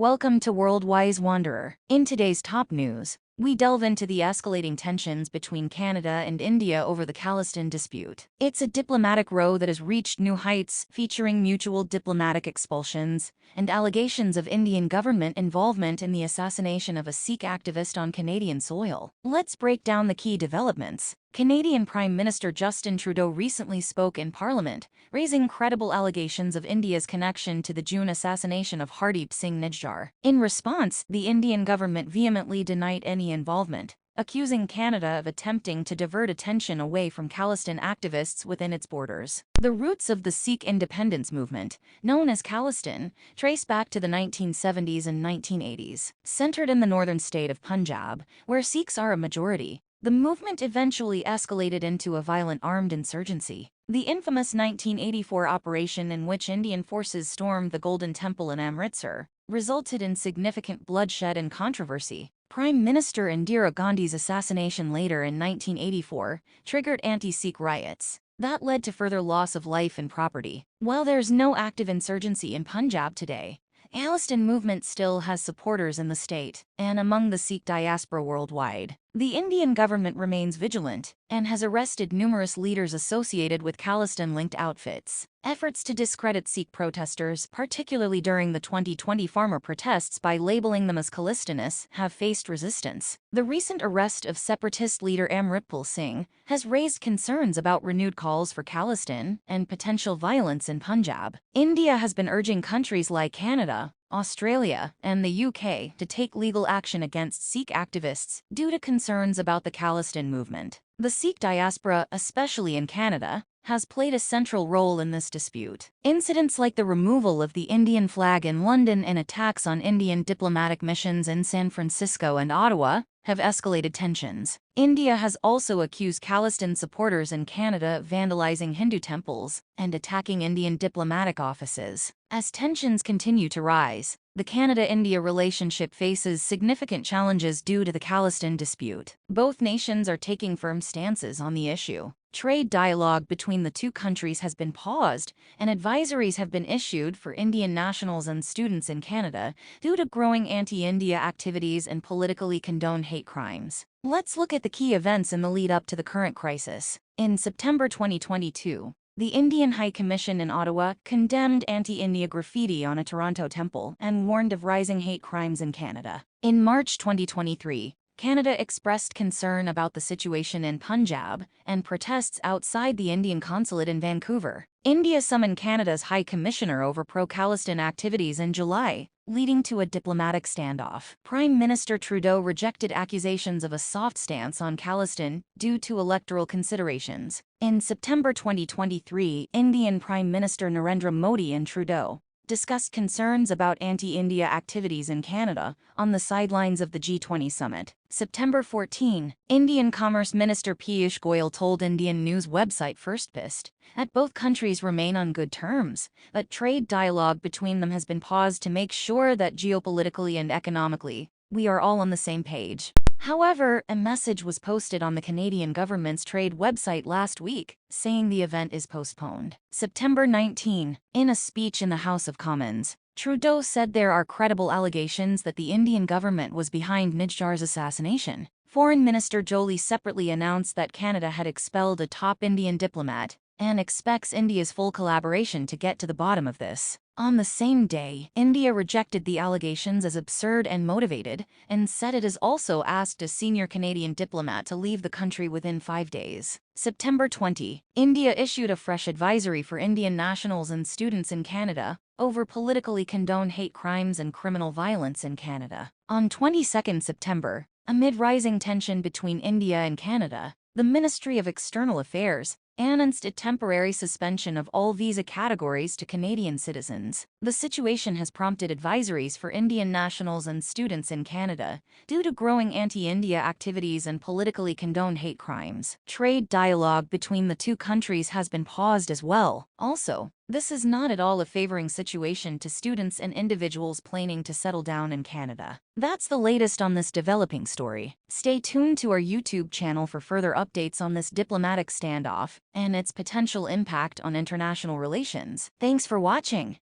Welcome to Worldwise Wanderer. In today's top news, we delve into the escalating tensions between Canada and India over the Khalistan dispute. It's a diplomatic row that has reached new heights, featuring mutual diplomatic expulsions and allegations of Indian government involvement in the assassination of a Sikh activist on Canadian soil. Let's break down the key developments. Canadian Prime Minister Justin Trudeau recently spoke in Parliament, raising credible allegations of India's connection to the June assassination of Hardeep Singh Nijjar. In response, the Indian government vehemently denied any involvement, accusing Canada of attempting to divert attention away from Khalistan activists within its borders. The roots of the Sikh independence movement, known as Khalistan, trace back to the 1970s and 1980s. Centered in the northern state of Punjab, where Sikhs are a majority, the movement eventually escalated into a violent armed insurgency. The infamous 1984 operation, in which Indian forces stormed the Golden Temple in Amritsar, resulted in significant bloodshed and controversy. Prime Minister Indira Gandhi's assassination later in 1984 triggered anti-Sikh riots that led to further loss of life and property. While there's no active insurgency in Punjab today, Khalistan movement still has supporters in the state and among the Sikh diaspora worldwide. The Indian government remains vigilant and has arrested numerous leaders associated with Khalistan-linked outfits. Efforts to discredit Sikh protesters, particularly during the 2020 farmer protests by labeling them as Khalistanists, have faced resistance. The recent arrest of separatist leader Amritsar Singh has raised concerns about renewed calls for Khalistan and potential violence in Punjab. India has been urging countries like Canada, Australia, and the UK to take legal action against Sikh activists due to concerns about the Khalistan movement. The Sikh diaspora, especially in Canada, has played a central role in this dispute. Incidents like the removal of the Indian flag in London and attacks on Indian diplomatic missions in San Francisco and Ottawa have escalated tensions. India has also accused Khalistan supporters in Canada of vandalizing Hindu temples and attacking Indian diplomatic offices. As tensions continue to rise, the Canada-India relationship faces significant challenges due to the Khalistan dispute. Both nations are taking firm stances on the issue. Trade dialogue between the two countries has been paused, and advisories have been issued for Indian nationals and students in Canada due to growing anti-India activities and politically condoned hate crimes. Let's look at the key events in the lead-up to the current crisis. In September 2022, the Indian High Commission in Ottawa condemned anti-India graffiti on a Toronto temple and warned of rising hate crimes in Canada. In March 2023, Canada expressed concern about the situation in Punjab and protests outside the Indian consulate in Vancouver. India summoned Canada's High Commissioner over pro-Khalistan activities in July, leading to a diplomatic standoff. Prime Minister Trudeau rejected accusations of a soft stance on Khalistan due to electoral considerations. In September 2023, Indian Prime Minister Narendra Modi and Trudeau discussed concerns about anti-India activities in Canada on the sidelines of the G20 summit. September 14, Indian Commerce Minister Piyush Goyal told Indian news website Firstpost that both countries remain on good terms, but trade dialogue between them has been paused to make sure that geopolitically and economically, we are all on the same page. However, a message was posted on the Canadian government's trade website last week, saying the event is postponed. September 19, in a speech in the House of Commons, Trudeau said there are credible allegations that the Indian government was behind Nijjar's assassination. Foreign Minister Jolie separately announced that Canada had expelled a top Indian diplomat and expects India's full collaboration to get to the bottom of this. On the same day, India rejected the allegations as absurd and motivated, and said it has also asked a senior Canadian diplomat to leave the country within 5 days. September 20, India issued a fresh advisory for Indian nationals and students in Canada over politically condoned hate crimes and criminal violence in Canada. On 22 September, amid rising tension between India and Canada, the Ministry of External Affairs announced a temporary suspension of all visa categories to Canadian citizens. The situation has prompted advisories for Indian nationals and students in Canada due to growing anti-India activities and politically condoned hate crimes. Trade dialogue between the two countries has been paused as well. Also, this is not at all a favoring situation to students and individuals planning to settle down in Canada. That's the latest on this developing story. Stay tuned to our YouTube channel for further updates on this diplomatic standoff and its potential impact on international relations. Thanks for watching.